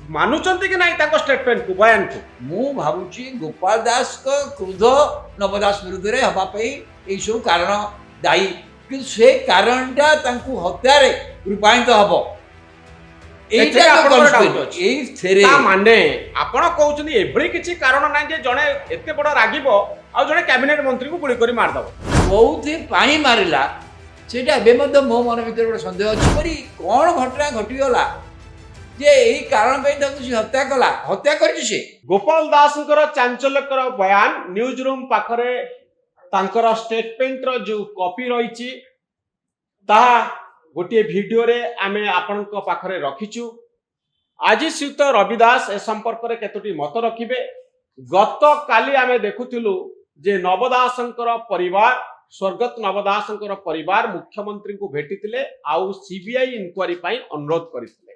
ମାନୁଛନ୍ତି कि नहीं ताको स्टेटमेंट को बयान को ମୁଁ ଭାବୁଛି ଗୋପାଳ ଦାସଙ୍କ କ୍ରୋଧ ନବ ଦାସ ବିରୁଦ୍ଧରେ ହେବା ପାଇଁ ଏଇସବୁ କାରଣ ଦାୟୀ, କିନ୍ତୁ ସେ କାରଣଟା ତାଙ୍କୁ ହତ୍ୟାରେ ରୂପାୟିତ ହବ। ଏଥିରେ ଆପଣଙ୍କର doubt ଅଛି। ଏଇଥିରେ ତା ମାନେ ଆପଣ କହୁଛନ୍ତି ଏଭଳି କିଛି କାରଣ ନାହିଁ ଯେ ଜଣେ ଏତେ ବଡ ରାଗିବ ଆଉ ଜଣେ କ୍ୟାବିନେଟ ମନ୍ତ୍ରୀକୁ ଗୁଳି କରି ମାରିଦବ। କୋଉଥିପାଇଁ ମାରିଲା ସେଇଟା ଏବେ ମଧ୍ୟ ମୋ ମନ ଭିତରେ ଗୋଟେ ସନ୍ଦେହ ଅଛି। ପରି କ'ଣ ଘଟଣା ଘଟିଗଲା ଯେ ଏଇ କାରଣ ପାଇଁ ତାକୁ ସେ ହତ୍ୟା କଲା, ହତ୍ୟା କରିଛି ସେ। ଗୋପାଳ ଦାସଙ୍କର ଚାଞ୍ଚଲ୍ୟକର ବୟାନ ନ୍ୟୁଜ ରୁମ୍ ପାଖରେ ତାଙ୍କର ଷ୍ଟେଟମେଣ୍ଟର ଯୋଉ କପି ରହିଛି ତାହା ଗୋଟିଏ ଭିଡିଓରେ ଆମେ ଆପଣଙ୍କ ପାଖରେ ରଖିଛୁ। ଆଜି ଶ୍ରୀଯୁକ୍ତ ରବି ଦାସ ଏ ସମ୍ପର୍କରେ କେତୋଟି ମତ ରଖିବେ। ଗତକାଲି ଆମେ ଦେଖୁଥିଲୁ ଯେ ନବ ଦାସଙ୍କର ପରିବାର, ସ୍ୱର୍ଗତ ନବ ଦାସଙ୍କର ପରିବାର ମୁଖ୍ୟମନ୍ତ୍ରୀଙ୍କୁ ଭେଟିଥିଲେ ଆଉ ସିବିଆଇ ଇନକ୍ୱାରି ପାଇଁ ଅନୁରୋଧ କରିଥିଲେ।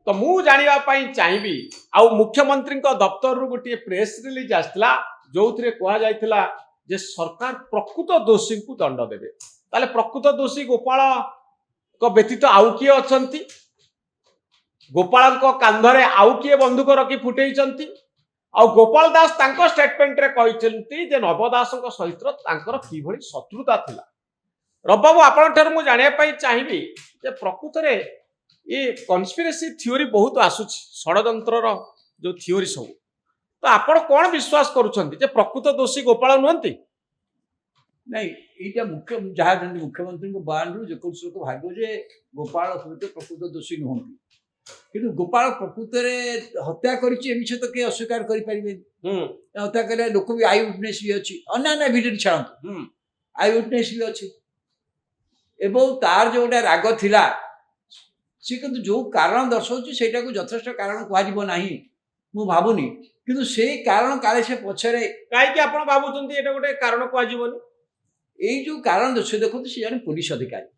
ତ ମୁଁ ଜାଣିବା ପାଇଁ ଚାହିଁବି ଆଉ ମୁଖ୍ୟମନ୍ତ୍ରୀଙ୍କ ଦପ୍ତରରୁ ଗୋଟିଏ ପ୍ରେସ୍ ରିଲିଜ ଆସିଥିଲା ଯୋଉଥିରେ କୁହାଯାଇଥିଲା ଯେ ସରକାର ପ୍ରକୃତ ଦୋଷୀଙ୍କୁ ଦଣ୍ଡ ଦେବେ। ତାହେଲେ ପ୍ରକୃତ ଦୋଷୀ ଗୋପାଳଙ୍କ ବ୍ୟତୀତ ଆଉ କିଏ ଅଛନ୍ତି? ଗୋପାଳଙ୍କ କାନ୍ଧରେ ଆଉ କିଏ ବନ୍ଧୁକ ରଖି ଫୁଟେଇଛନ୍ତି? ଆଉ ଗୋପାଳ ଦାସ ତାଙ୍କ ଷ୍ଟେଟମେଣ୍ଟରେ କହିଛନ୍ତି ଯେ ନବ ଦାସଙ୍କ ସହିତ ତାଙ୍କର କିଭଳି ଶତ୍ରୁତା ଥିଲା। ରବିବାବୁ ଆପଣଙ୍କ ଠାରୁ ମୁଁ ଜାଣିବା ପାଇଁ ଚାହିଁବି ଯେ ପ୍ରକୃତରେ ये कन्स्पिरेसी थियोरी बहुत आसुची षडयंत्रर जो थियोरी सब तो आपण कौन विश्वास करुछंती जे प्रकृत दोषी गोपाल नुहंती? नहीं, एटा मुख्य जहाँ जमी मुख्यमंत्री को बयान रू जो लोक भाग्य जे गोपाल हुए प्रकृत दोषी नुहंती, किंतु गोपाल प्रकृत हत्या करिछि विषय तो के अस्वीकार करि परिबे। हत्या करे लोक भी आई विटनेस भी अछि, अन्य भिडियो छाड़ू आई विटनेस भी अछि एवं तार जो गोटे राग थिला सी किंतु जो कारण दर्शाऊँ से यथेष्ट कारण कह ना मु भावुनी, किंतु से कारण काले से पछरे कहीं आप भावुंट ये गोटे कारण कहनी यही जो कारण से देखो सी जन पुलिस अधिकारी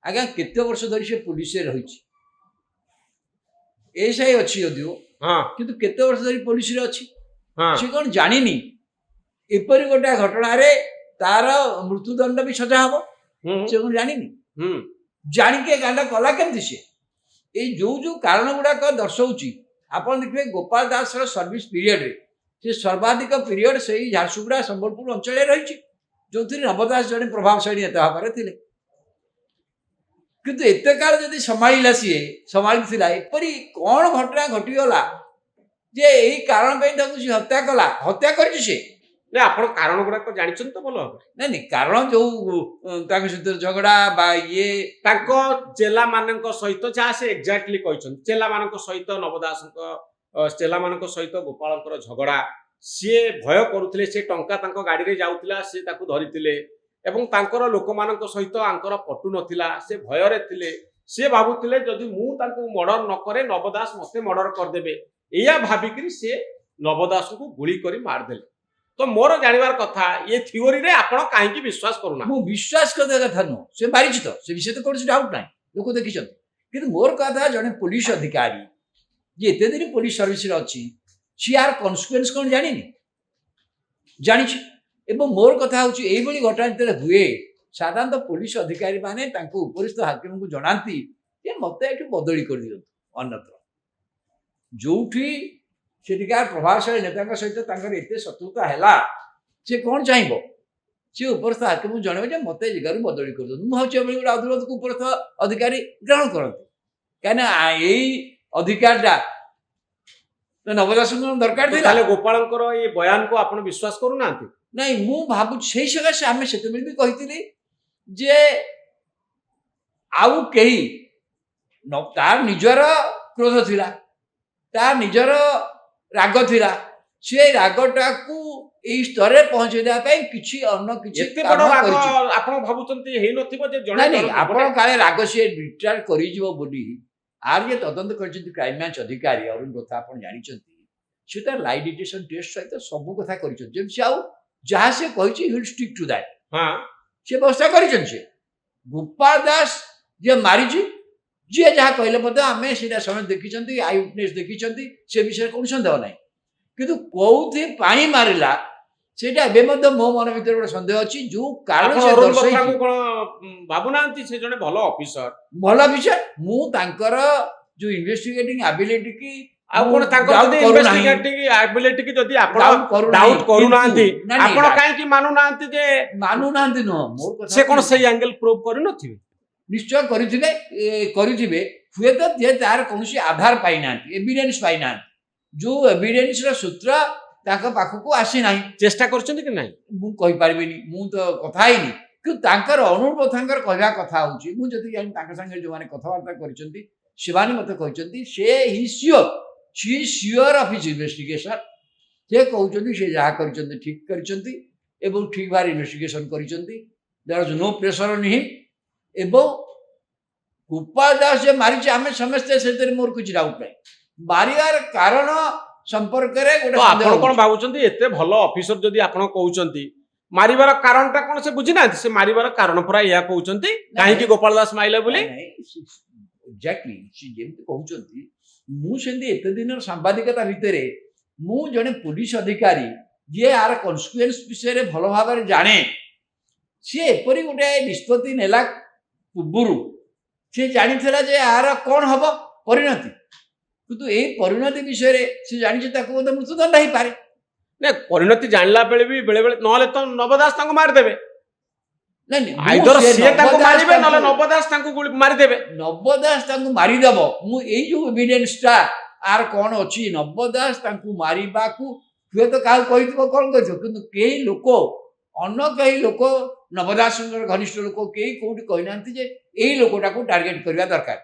आज्ञा केते वर्ष धरी से पुलिस रही एसआई अच्छी जदिव किंतु केते वर्ष धरी पुलिस अच्छी सी कौन जानी एपरी गोटे घटना तार मृत्युदंड भी सजा हम से कौन जानी जाणिके गांडा कला केमती सी जो जो कारण गुड़ाक दर्शाऊँगी आप देखिए गोपाल दास सर्विस पीरियड से सर्वाधिक पीरियड से झारसुगुड़ा संबलपुर अंचल रही जो नवदास जड़े प्रभावशाली नेता भाव थे किंतु एत काल जदि संभाला सी संभाली एपरी कौन घटना घटीगला जे यही कारण हत्या कला, हत्या कर आप कारण गुड़ाक जानते तो भल नहीं नहीं कारण जो सहित झगड़ा बा ये चेला मान सहित जहाँ से एक्जाक्टली कहते चेला मान सहित नवदास चेला मान सहित गोपाल झगड़ा सी भय करुले सी टंका गाड़ी जाऊला सी धरी लोक मान सहित आंकर पटु नथिला से भय थे सी भावुले जदि मुझे मर्डर न करे नवदास मते मर्डर करदे या भाविक सी नवदास को गुली कर मारदे। तो मोर जानवर कथा ये थियोरी रे आपण काहे विश्वास करूना? मु विश्वास करदे कथा नु से मारिछि तो से विषय तो कोन डाउट नाही लोक देखिछन, किंतु मोर कथा जने पुलिस अधिकारी जे एते दिन पुलिस सर्विस रे अछि सी आर कन्सिक्वेंस कोन जानिनी जानिछि एवं मोर कथा होछि एई बळी घटना जते हुए साधारणतः पुलिस अधिकारी माने तांको उपरिस्थ हाकिम को जणांती जे मते एठु बदली कर दियो अन्यत्र जोठी सेठिकार प्रभावशाली नेता सहित एत शत्रुता है सी कौन चाहब सी उपरस्थ हाकिम जनइबे मत जगह बदली कर दिखाई गोटे अनुरोध को उपरस्थ अधिकारी ग्रहण करते कहीं अधिकारटा तो नवदास दरकार थी गोपाल ये बयान को आप विश्वास करूना? नहीं मु भावुँ से सकाशे आम से भी कही जे आउ कहीं तार निजर क्रोध थिला तार निजर राग थिला से रागटा को एई स्तर रे पहुंचेदा पई किछि अन्य किछि एते बड़ राग आपण भाबुचंती हेइ नथिबो जे जणे नहीं आपण काले राग से रिटायर करि जिवो बोली आर ये तदंत करछंती क्राइम ब्रांच अधिकारी अरुण कथा आपण जानिचंती से तार लाई डिटेक्शन टेस्ट सहित सब कथा करछन जे से आउ जहां से कहिछि he will stick to that. हां से व्यवस्था करछन से गोपाल दास जे मारिछि जी जहाँ कहले मत आम सीधा समय देखी आई विटनेस देखी से विषय कौन सन्देह ना किंतु कौन मारिला सेटा एबे मध्य मो मन भीतर गोटे सन्देह अछि जो कारण से दर्शाई भावुना से जने भलो ऑफिसर मु तांकर जो इन्वेस्टिगेटिंग एबिलिटी की ଆଉ ମୁଁ କଣ ତାଙ୍କର doubt ଯଦି କରୁନାହିଁ। ଇନଭେଷ୍ଟିଗେଟିଂ ଆବିଲିଟି କି ଯଦି ଆପଣ Doubt କରୁନାହିଁ। ଡାଉଟ୍ କରୁନାହାନ୍ତି କିନ୍ତୁ- ନାଇଁ, ଆପଣ ନାଇଁ, କାହିଁକି ମାନୁନାହାନ୍ତି ଯେ ମାନୁନାହାନ୍ତି ନୁହଁ ମୋର କଥା ସେ କଣ ହଉଛି- ସେଇ ଆଙ୍ଗେଲ ପ୍ରୁଭ୍ କରିନଥିବେ? ନିଶ୍ଚୟ କରିଥିବେ କରିଥିବେ ହୁଏତ ଯେ ତାର କୌଣସି ଆଧାର ପାଇନାହାନ୍ତି ଏଭିଡେନ୍ସ ପାଇନାହାନ୍ତି ଯୋଉ ଏଭିଡେନ୍ସର ସୂତ୍ର ତାଙ୍କ ପାଖକୁ ଆସିନାହିଁ ଚେଷ୍ଟା କରୁଛନ୍ତି କି ନାହିଁ? ମୁଁ କହିପାରିବିନି ମୁଁ ତ କଥା ହେଇନି କିନ୍ତୁ ତାଙ୍କର ଅନୁଭବ ତାଙ୍କର କହିବା କଥା ହଉଛି ମୁଁ ଯଦି ଜାଣି ତାଙ୍କ ସାଙ୍ଗରେ ଯୋଉମାନେ କଥାବାର୍ତ୍ତା କରିଛନ୍ତି ସେମାନେ ମତେ କହିଛନ୍ତି ସେ ହି ସିଓର ଅଫ୍ ହିଜ୍ ଇନଭେଷ୍ଟିଗେସନ ସେ କହୁଛନ୍ତି ସେ ଯାହା କରିଛନ୍ତି ଠିକ କରିଛନ୍ତି ଏବଂ ଠିକ ଭାବରେ ଇନଭେଷ୍ଟିଗେସନ କରିଛନ୍ତି ଦେयर ଇଜ ନୋ ପ୍ରେସର ଅନ୍ ହିମ୍ ଏବଂ ଗୋପାଳ ଦାସ ଯେ ମାରିଛି ଆମେ ସମସ୍ତେ ସେଥିରେ ମୋର କିଛି ଡାଉଟ ନାହିଁ ମାରିବାର କାରଣ ସମ୍ପର୍କରେ ଗୋଟେ ତ ସନ୍ଦେହ ଆପଣ କଣ ହଉଛି। ଭାବୁଛନ୍ତି ଏତେ ଭଲ ଅଫିସର ଯଦି ଆପଣ କହୁଛନ୍ତି ମାରିବାର କାରଣଟା କଣ ସେ ବୁଝିନାହାନ୍ତି? ସେ ମାରିବାର କାରଣ ପୁରା ଏହା କହୁଛନ୍ତି କାହିଁକି ଗୋପାଳ ଦାସ ମାଇଲେ ବୋଲି? ଏକ୍ଜାକ୍ଟଲି ସେ ଯେମିତି କହୁଛନ୍ତି ମୁଁ ସେମିତି ଏତେ ଦିନର ସାମ୍ବାଦିକତା ଭିତରେ ମୁଁ ଜଣେ ପୋଲିସ ଅଧିକାରୀ ଯିଏ ଆର କନସିକ୍ୱେନ୍ସ ବିଷୟରେ ଭଲ ଭାବରେ ଜାଣେ ସିଏ ଏପରି ଗୋଟେ ନିଷ୍ପତ୍ତି ନେଲା ପୂର୍ବରୁ ସେ ଜାଣିଥିଲା ଯେ ଆର କଣ ହବ ପରିଣତି କିନ୍ତୁ ଏଇ ପରିଣତି ବିଷୟରେ ସେ ଜାଣିଛି ତାକୁ ମଧ୍ୟ ମୃତ୍ୟୁଦଣ୍ଡ ହେଇପାରେ ନା ପରିଣତି ଜାଣିଲା ବେଳେ ବି ବେଳେ ବେଳେ ନହେଲେ ତ ନବ ଦାସ ତାଙ୍କୁ ମାରିଦେବେ। ନାଇଁ ନାଇଁ, ମୁଁ ଆଇଦର ସେ ସିଏ ତାଙ୍କୁ ନବ ଦାସ ମାରିବେ ନହେଲେ ତାଙ୍କୁ- ନବ ଦାସ ତାଙ୍କୁ ମାରିଦେବେ। ନବ ଦାସ ତାଙ୍କୁ ମାରିଦେବ ମୁଁ ଏଇ ଯୋଉ ଏଭିଡେନ୍ସଟା ଆର କଣ ଅଛି ନବ ଦାସ ତାଙ୍କୁ ମାରିବାକୁ ହୁଏତ କାହାକୁ କହିଥିବ କଣ କହିଥିବ କିନ୍ତୁ କେହି ଲୋକ ଅନ୍ୟ କେହି ଲୋକ ନବ ଦାସଙ୍କର ଘନିଷ୍ଠ ଲୋକ କେହି କୋଉଠି କହିନାହାନ୍ତି ଯେ ଏଇ ଲୋକଟାକୁ ଟାର୍ଗେଟ କରିବା ଦରକାର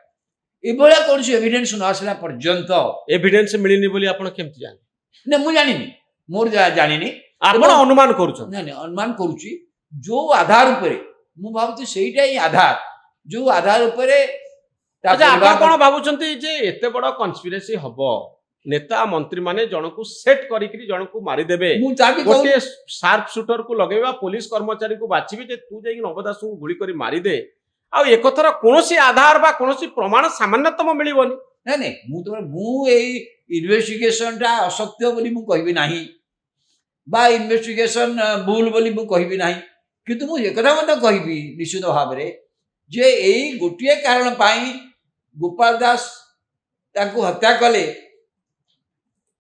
ଏଭଳିଆ କୌଣସି ଏଭିଡେନ୍ସ ନ ଆସିଲା ପର୍ଯ୍ୟନ୍ତ ଏଭିଡେନ୍ସ ମିଳିନି ବୋଲି ଆପଣ କେମିତି ଜାଣିବେ? ନା ମୁଁ ଜାଣିନି ମୋର ଜାଣିନି ଆପଣ ଅନୁମାନ କରୁଛନ୍ତି। ନାଇଁ ନାଇଁ ଅନୁମାନ କରୁଛି ଯୋଉ ଆଧାର ଉପରେ ମୁଁ ଭାବୁଛି ସେଇଟା ହିଁ ଆଧାର ଯୋଉ ଆଧାର ଉପରେ ତା ଆଚ୍ଛା ଆପଣ ପରିବାର- କଣ ଭାବୁଛନ୍ତି ଯେ ଏତେ ବଡ କନସ୍ପିରେସି ହବ ନେତା ମନ୍ତ୍ରୀ ମାନେ ଜଣକୁ ସେଟ୍ କରିକି ଜଣକୁ ମାରିଦେବେ ମୁଁ ତା ବି କହୁଛି ଗୋଟିଏ ସାର୍ପ ସୁଟରକୁ ଲଗେଇବା ପୋଲିସ କର୍ମଚାରୀକୁ ବାଛିବି ଯେ ତୁ ଯାଇକି ନବ ଦାସଙ୍କୁ ଗୁଳି କରି ମାରିଦେ ଆଉ ଏକଥାର କୌଣସି ଆଧାର ବା କୌଣସି ପ୍ରମାଣ ସାମାନ୍ୟତମ ମିଳିବନି। ନାଇଁ ନାଇଁ ମୁଁ ଏଇ ଇନଭେଷ୍ଟିଗେସନଟା ଅସତ୍ୟ ବୋଲି ମୁଁ କହିବି ନାହିଁ ବା ଇନଭେଷ୍ଟିଗେସନ ଭୁଲ ବୋଲି ମୁଁ କହିବି ନାହିଁ କିନ୍ତୁ ମୁଁ ଏକଥା ମଧ୍ୟ କହିବି ନିଶ୍ଚିତ ଭାବରେ ଯେ ଏଇ ଗୋଟିଏ କାରଣ ପାଇଁ ଗୋପାଳ ଦାସ ତାଙ୍କୁ ହତ୍ୟା କଲେ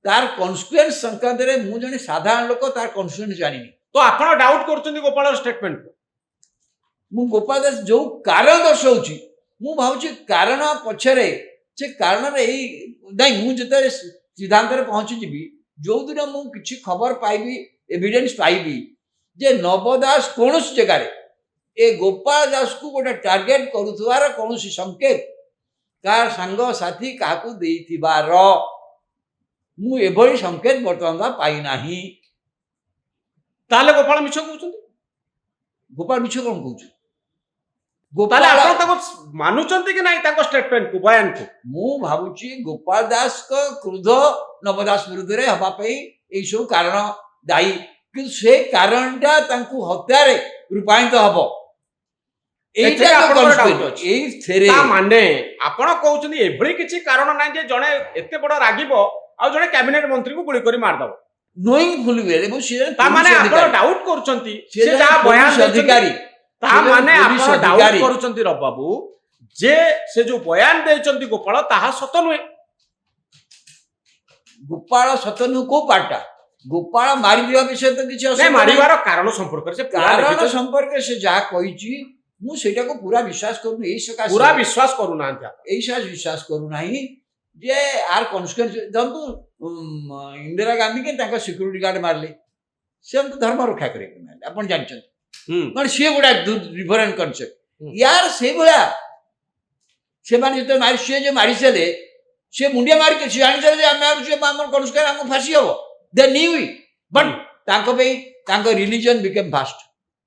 ତାର କନସିକ୍ୱେନ୍ସ ସଂକ୍ରାନ୍ତରେ ମୁଁ ଜଣେ ସାଧାରଣ ଲୋକ ତାର କନସିକ୍ୱେନ୍ସ ଜାଣିନି ତ ଆପଣ ଡାଉଟ୍ କରୁଛନ୍ତି ଗୋପାଳର ଷ୍ଟେଟମେଣ୍ଟ? ମୁଁ ଗୋପାଳ ଦାସ ଯୋଉ କାରଣ ଦର୍ଶାଉଛି ମୁଁ ଭାବୁଛି କାରଣ ପଛରେ ସେ କାରଣରେ ଏଇ ନାଇଁ ମୁଁ ଯେତେବେଳେ ସିଦ୍ଧାନ୍ତରେ ପହଞ୍ଚିଯିବି ଯୋଉଦିନ ମୁଁ କିଛି ଖବର ପାଇବି ଏଭିଡେନ୍ସ ପାଇବି ଯେ ନବ ଦାସ କୌଣସି ଜାଗାରେ ଏ ଗୋପାଳ ଦାସକୁ ଗୋଟେ ଟାର୍ଗେଟ କରୁଥିବାର କୌଣସି ସଂକେତ କାହାର ସାଙ୍ଗସାଥି କାହାକୁ ଦେଇଥିବାର ମୁଁ ଏଭଳି ସଂକେତ ବର୍ତ୍ତମାନ ପାଇନାହିଁ ତାହେଲେ ଗୋପାଳ ମିଛ କହୁଛନ୍ତି? ଗୋପାଳ ମିଛ କଣ କହୁଛୁ ତାହେଲେ ଗୋପାଳ ଆପଣ ତାଙ୍କୁ ମାନୁଛନ୍ତି କି ନାହିଁ ତାଙ୍କ ଷ୍ଟେଟମେଣ୍ଟକୁ ବୟାନକୁ? ମୁଁ ଭାବୁଛି ଗୋପାଳ ଦାସଙ୍କ କ୍ରୋଧ ନବ ଦାସ ବିରୁଦ୍ଧରେ ହେବା ପାଇଁ ଏଇସବୁ କାରଣ ଦାୟୀ କିନ୍ତୁ ସେ କାରଣଟା ତାଙ୍କୁ ହତ୍ୟାରେ ରୂପାୟିତ ହବ ଏଥିରେ ଏଇଟା ଆପଣଙ୍କର doubt ଅଛି। ଏଇଥିରେ ତା ମାନେ ଆପଣ କହୁଛନ୍ତି ଏଭଳି କିଛି କାରଣ ନାହିଁ ଯେ ଜଣେ ଏତେ ବଡ ରାଗିବ ଆଉ ଜଣେ କ୍ୟାବିନେଟ ମନ୍ତ୍ରୀଙ୍କୁ ଗୁଳି କରି ମାରିଦବ। ନୋଇଂ ଫୁଲ ୱେରେ ମୁଁ ସେ ତା ମାନେ ଆପଣ ଡାଉଟ୍ କରୁଛନ୍ତି ସେ ଜଣେ ଯାହା ବୟାନ ପୋଲିସ ଦେଇଛନ୍ତି ଅଧିକାରୀ ତା ସେ ଜଣେ ମାନେ ପୋଲିସ ଆପଣ ଡାଉଟ୍ ଅଧିକାରୀ। କରୁଛନ୍ତି ରବ ବାବୁ ଯେ ସେ ଯୋଉ ବୟାନ ଦେଇଛନ୍ତି ଗୋପାଳ ତାହା ସତ ନୁହେଁ। ଗୋପାଳ ସତ ନୁହଁ କୋଉ ପାର୍ଟଟା ଗୋପାଳ ମାରିଦେବା ବିଷୟରେ ତ କିଛି ନାଇଁ ଅସୁବିଧା ନାହିଁ ମାରିବାର କାରଣ ସମ୍ପର୍କରେ ସେ ପୁରା କାରଣ ଲେଖିଛନ୍ତି। ସମ୍ପର୍କରେ ସେ ଯାହା କହିଛି ମୁଁ ସେଇଟାକୁ ପୁରା ବିଶ୍ୱାସ କରୁନି ଏଇ ସକାଶେ ପୁରା ବିଶ୍ୱାସ କରୁନାହାନ୍ତି ଆପଣ। ଏଇ ବିଶ୍ୱାସ କରୁନାହିଁ ଯେ ଆର କନସିକ୍ୱେନ୍ସ ଧରନ୍ତୁ ଇନ୍ଦିରା ଗାନ୍ଧୀକି ତାଙ୍କ ସିକ୍ୟୁରିଟି ଗାର୍ଡ ମାରିଲେ ସେ ଆମକୁ ଧର୍ମ ରକ୍ଷା କରିବାକୁ ନାହାନ୍ତି ଆପଣ ଜାଣିଛନ୍ତି ହୁଁ ମାନେ ସିଏ ଗୋଟେ ଡିଫରେଣ୍ଟ କନସେପ୍ଟ ହୁଁ। ୟାର ସେଇଭଳିଆ ସେମାନେ ଯେତେବେଳେ ମାରି ସିଏ ଯେ ମାରିଥିଲେ ସେ ମୁଣ୍ଡିଆ ମାରିକି ସେ ଜାଣିଥିଲେ ଯେ ଆମେ ଆମର କନସିକ୍ୱେନ୍ସ ଆମକୁ ଫାଶୀ ହବ ଦେ ନ୍ୟୁ ଇଟ୍ ବଟ୍ ତାଙ୍କ ପାଇଁ ତାଙ୍କ ରିଲିଜିଅନ ବିକେମ୍ ଫାଷ୍ଟ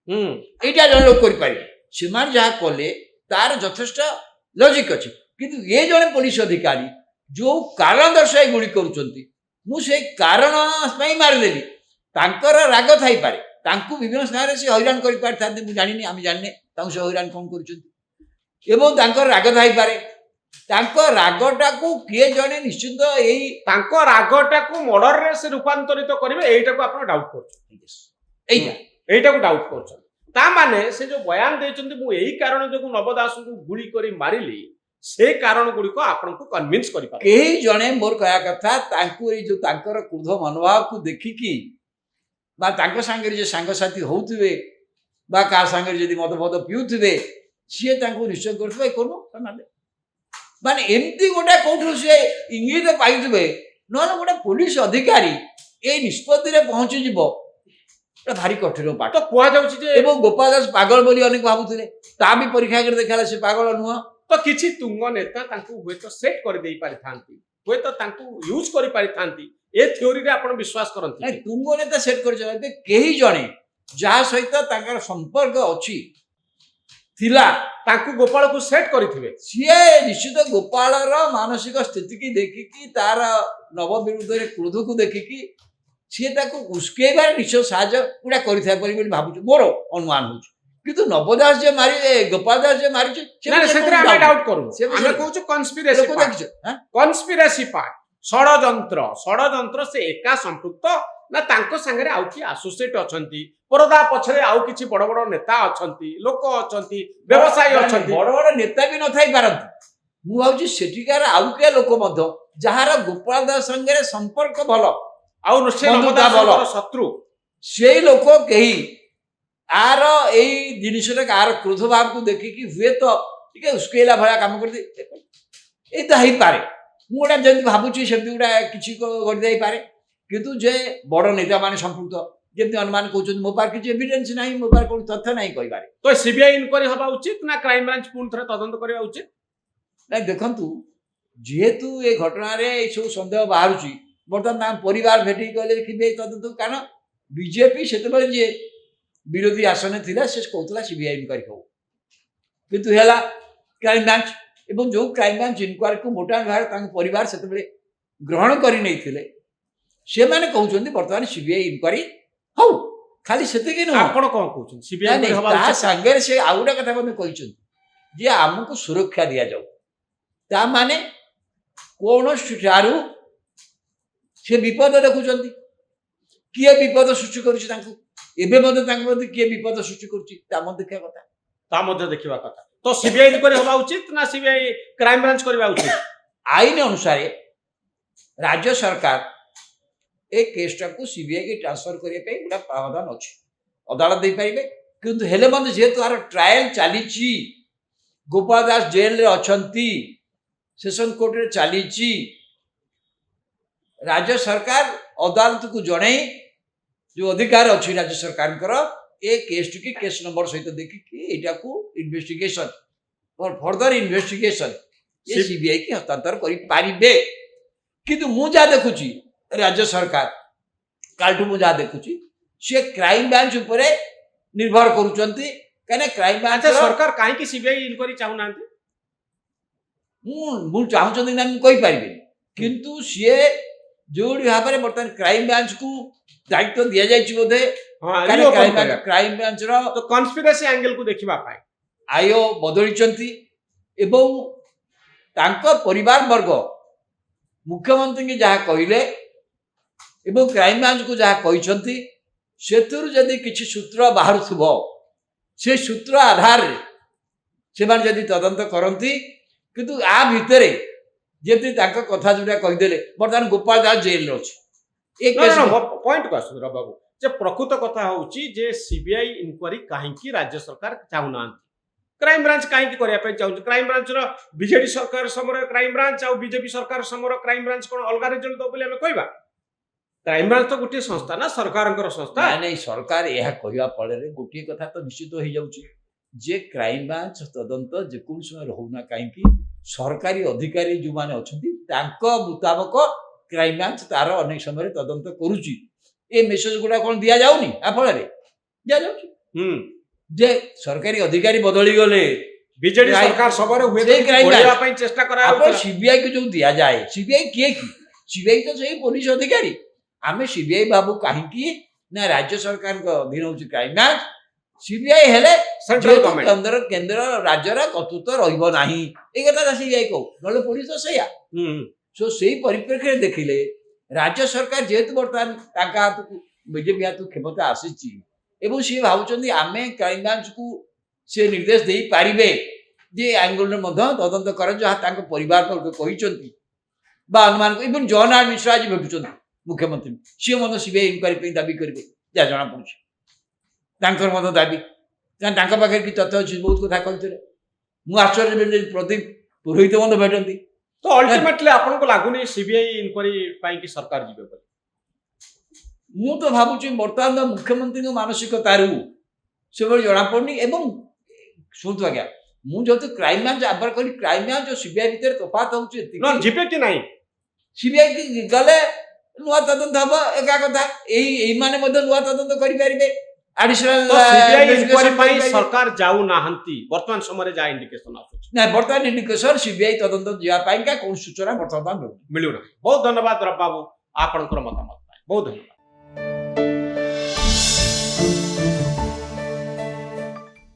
ହୁଁ এইটা জনে লোক করিপারে ସେମାନେ ଯାହା କଲେ ତାର ଯଥେଷ୍ଟ ଲଜିକ୍ ଅଛି କିନ୍ତୁ ଏ ଜଣେ ପୋଲିସ ଅଧିକାରୀ ଯୋଉ କାରଣ ଦର୍ଶାଇ ଗୁଳି କରୁଛନ୍ତି ମୁଁ ସେଇ କାରଣ ପାଇଁ ମାରିଦେଲି ତାଙ୍କର ରାଗ ଥାଇପାରେ ତାଙ୍କୁ ବିଭିନ୍ନ ସ୍ଥାନରେ ସେ ହଇରାଣ କରିପାରିଥାନ୍ତେ ମୁଁ ଜାଣିନି ଆମେ ଜାଣିନେ ତାଙ୍କୁ ସେ ହଇରାଣ କଣ କରୁଛନ୍ତି ଏବଂ ତାଙ୍କର ରାଗ ଥାଇପାରେ ତାଙ୍କ ରାଗଟାକୁ କିଏ ଜଣେ ନିଶ୍ଚିତ ଏଇ ତାଙ୍କ ରାଗଟାକୁ ମର୍ଡରରେ ସେ ରୂପାନ୍ତରିତ କରିବେ ଏଇଟାକୁ ଆପଣ ଡାଉଟ୍ କରୁଛନ୍ତି। ଏଇଟା ଏଇଟାକୁ ଡାଉଟ୍ କରୁଛନ୍ତି ତା ମାନେ ସେ ଯୋଉ ବୟାନ ଦେଇଛନ୍ତି ମୁଁ ଏଇ କାରଣ ଯୋଗୁଁ ନବ ଦାସଙ୍କୁ ଗୁଳି କରି ମାରିଲି से कारण गुड़िक आपको कन्विन्स कर केही जणे मोर कहया कथा तांकु एई जो तांकर क्रोध मनोभाव को देखिकी बा तांको सांगरे जे सांगसाथी होउथिबे बा का सांगरे जदि मद मद पिउथिबे सिए तांको निश्चय करथिबे कोनो सनाले माने एमती गोटे कोठु से इंगित पाइथिबे नहले गोटे पुलिस अधिकारी ए निष्पत्ति रे पहुंची जिवो एटा भारी कठिन पाठ तो कह जाउछि जे एवं गोपाल दास पागल बोली अनेक भाबुथिले ता भी परीक्षा कर देखाला से पागल नुह तो किछि तुंग नेता तांकु हुए तो सेट कर देई पारि थांती हुए तो तांकु यूज करि पारि थांती ए थ्योरी रे आपण विश्वास करंती नहीं तुंग नेता सेट कर जबे केही जणे जहा सहित तांकर संपर्क अछि थिला तांकु गोपाल को सेट करिथिबे सीए निश्चित गोपालर मानसिक स्थिति की देखिकी तार नव विरुद्ध रे क्रोध को देखिकी सीए ताको उस्केबार निश्चय साहाଯ୍य गुडा करिथाय परि बोली भाबुछु मोर अनुमान होछु किंतु नवदास जे मारी गोपाल दास जे मारी ना सेतरे हम डाउट करू से हम कहूछु कन्स्पिरेसी लोक देखिछ कन्स्पिरेसी पार्ट षडयंत्र से एका संपृक्त ना तांको संगे आउ कि एसोसिएट अछंती परदा पछरे आउ किछि बड़ बड़ नेता अछंती लोक अछंती व्यवसायी अछंती बड़ बड़ नेता भी न थाई पारंती मु भाबुछु सेठिकार आउ के लोक मध्य जहार गोपाल दास संगे संपर्क भलो आउ निश्चय बंधुता नवदास भलो। शत्रु सेई लोक केही आर एई जिनिसटा आर क्रोध भाव को देखिकी हुए तो टिके उस्केला भला काम करती ए तो हेई पारे मु गोटा जंती भाबुची सेमती गोटा किछि कर देई पारे किंतु जे बड़ नेता माने संपुक्त जेमती अनुमान कहउछन मो पार किछि एविडेंस नाही मो पार कोन तथ्य नाही कहि पारे तो सीबीआई इंक्वायरी हबा उचित ना क्राइम ब्रांच पुन थरे तदंत करबा उचित ना देखंतु जेहेतु ए घटना रे ए सब संदेह बाहरुची बर्तमान नाम परिवार भेटी कहले कि तदंत कारण बीजेपी सेते बेले जे विरोधी आसन थिला से कहतला सीबीआई इंक्वायरी हो किंतु हेला क्राइम ब्रांच एवं जो क्राइम ब्रांच इंक्वायरी को मोटा भाग तांक परिवार सेते बेले ग्रहण करि नै थिले से माने कहउछन्ती वर्तमान सीबीआई इंक्वायरी हो खाली सेते के न आपण कोन कहउछन सीबीआई इंक्वायरी हबा ता उचित संगे से आउडा कथा बने कहउछन्ती जे हमको सुरक्षा दिया जाऊ ता माने कोन सुचारू से विपद देखुछन्ती किए विपद सृष्टि करूछि तांको एबे मते तांको मते किए विपद सृष्टि करूछि ता मते देखा कथा ता मध्ये देखिबा कथा तो सीबीआई इंक्वायरी हबा उचित ना सीबीआई क्राइम ब्रांच करबा उचित आईन अनुसार राज्य सरकार एक केसटा को सीबीआई के ट्रांसफर करिया पे गुडा प्रावधान अछि अदालत दे पाइबे किंतु हेले मते जेतु आर ट्रायल चालीची गोपाल दास जेल रे अछंती सेशन कोर्ट रे चालीची राज्य सरकार अदालत को जणई जो अधिकार अच्छी राज्य सरकार ए केस टी केस नंबर सहित देखिकी एटा को इन्वेस्टिगेशन और फर्दर इन्वेस्टिगेशन ये सीबीआई की हस्तांतर करि पारिबे किंतु मु जा देखुची राज्य सरकार कालटू मु जा देखुची से क्राइम ब्रांच उपरे निर्भर करूचंती कने क्राइम ब्रांच अच्छा सरकार काहे कि सीबीआई इंक्वायरी चाहू नांती मु चाहूचंती ना मु कहि पारिबे किंतु से जोड़ी भाव में बर्तमान क्राइम ब्रांच को दायित्व दिया जाइए बोधे हां क्राइम ब्रांच रो तो कन्स्पिरेसी एंगल को देखिबा पाए आयो बदलिचंती एवं तांको परिवार वर्ग मुख्यमंत्री के जहाँ कहले एवं क्राइम ब्रांच को जहाँ कहिसंती सेतुर जदि किछि सूत्र बाहर थुबो से सूत्र आधार से मान जदि तदंत करंती किंतु आ भितरे जेती तांको कथा जोडा कहि देले बर्तमान गोपाल दास जेल रो अछि एक पॉइंट को सुंदर बाबू जे प्रकृत कथा होउची जे सीबीआई इंक्वायरी काहे कि राज्य सरकार चाहू नांती क्राइम ब्रांच काहे कि करिया पे चाहू क्राइम ब्रांच रो बीजेडी सरकार समर क्राइम ब्रांच आ बीजेपी सरकार समर क्राइम ब्रांच कोन अलगा रिजल्ट दो बोले हम कहबा क्राइम ब्रांच तो गोटे संस्था ना सरकारंकर संस्था नहीं सरकार यह कहवा फल गोटे कथा तो निश्चित हो जाउची जे क्राइम ब्रांच तदंत जेकोन समय रहउना काहे सरकारी अधिकारी जो माने अछंती तांको मुताबक क्राइम ब्रांच तार अनेक समय तदंत करूची ए मेसेज गुडा कोन दिया जाउनी आ फल रे दिया जाउची जे सरकारी अधिकारी बदली गले बीजेडी सरकार सबरे हुए बोलेवा पई चेष्टा करा अपन सीबीआई को जो दिया जाए सीबीआई किए की सीबीआई तो सही पुलिस अधिकारी आमे सीबीआई बाबू काहे की ना राज्य सरकार को अधीन होची क्राइम ब्रांच सीबीआई हेले सेंट्रल गवर्नमेंट केंद्र राज्य रा कर्तृत्व रहिबो नाही ए कथा सीबीआई को नले पुलिस तो सैया सो सेही परिप्रेक्षी रे देखिले राज्य सरकार जेतु वर्तमान ताका हाथ बीजेपी हाथ क्षमता आसीची एवं सी भावुचंदी आमे क्राइम ब्रांच को से निर्देश देई पारिबे ଯେ ଆଙ୍ଗୁଲରେ ମଧ୍ୟ ତଦନ୍ତ କର ଯାହା ତାଙ୍କ ପରିବାର ବର୍ଗ କହିଛନ୍ତି ବା ଅନୁମାନ ଇଭନ୍ ଜଗନ୍ନାଥ ମିଶ୍ର ଆଜି ଭେଟୁଛନ୍ତି ମୁଖ୍ୟମନ୍ତ୍ରୀ ସିଏ ମଧ୍ୟ ସିବିଆଇ ଇନକ୍ୱାରି ପାଇଁ ଦାବି କରିବେ ଯାହା ଜଣାପଡ଼ୁଛି ତାଙ୍କର ମଧ୍ୟ ଦାବି କାରଣ ତାଙ୍କ ପାଖରେ କି ତଥ୍ୟ ଅଛି ବହୁତ କଥା କହିଥିଲେ ମୁଁ ଆଶ୍ଚର୍ଯ୍ୟ ଯଦି ପ୍ରଦୀପ ପୁରୋହିତ ମଧ୍ୟ ଭେଟନ୍ତି ତ ଅଲ୍ଟିମେଟଲି ଆପଣଙ୍କୁ ଲାଗୁନି ସିବିଆଇ ଇନକ୍ୱାରି ପାଇଁ କି ସରକାର ଯିବେ ବୋଲି? ମୁଁ ତ ଭାବୁଛି ବର୍ତ୍ତମାନ ମୁଖ୍ୟମନ୍ତ୍ରୀଙ୍କ ମାନସିକତାରୁ ସେଭଳି ଜଣାପଡ଼ୁନି ଏବଂ ଶୁଣନ୍ତୁ ଆଜ୍ଞା ମୁଁ ଯେହେତୁ କ୍ରାଇମବ୍ରାଞ୍ଚ ଆହ୍ୱାନ କରି କ୍ରାଇମବ୍ରାଞ୍ଚ ଓ ସିବିଆଇ ଭିତରେ ତଫାତ ହେଉଛି ନା ଯିବେ କି ନାହିଁ? ସିବିଆଇ ଗଲେ ନୂଆ ତଦନ୍ତ ହବ ଏକା କଥା ଏଇମାନେ ମଧ୍ୟ ନୂଆ ତଦନ୍ତ କରିପାରିବେ ଆଡିସନାଲ ତ ସିବିଆଇ ଇନକ୍ୱାରି ପାଇଁ ସରକାର ଯାଉନାହାନ୍ତି ବର୍ତ୍ତମାନ ସମୟରେ ଯାହା ଇଣ୍ଡିକେସନ ଆସୁଛି ନା ବର୍ତ୍ତମାନ ଇଣ୍ଡିକେସନ ସିବିଆଇ ତଦନ୍ତ ଯିବା ପାଇଁକା କୌଣସି ସୂଚନା ବର୍ତ୍ତମାନ ମିଳୁନାହିଁ। ବହୁତ ଧନ୍ୟବାଦ ରବି ବାବୁ ଆପଣଙ୍କର ମତାମତ ପାଇଁ ବହୁତ ଧନ୍ୟବାଦ।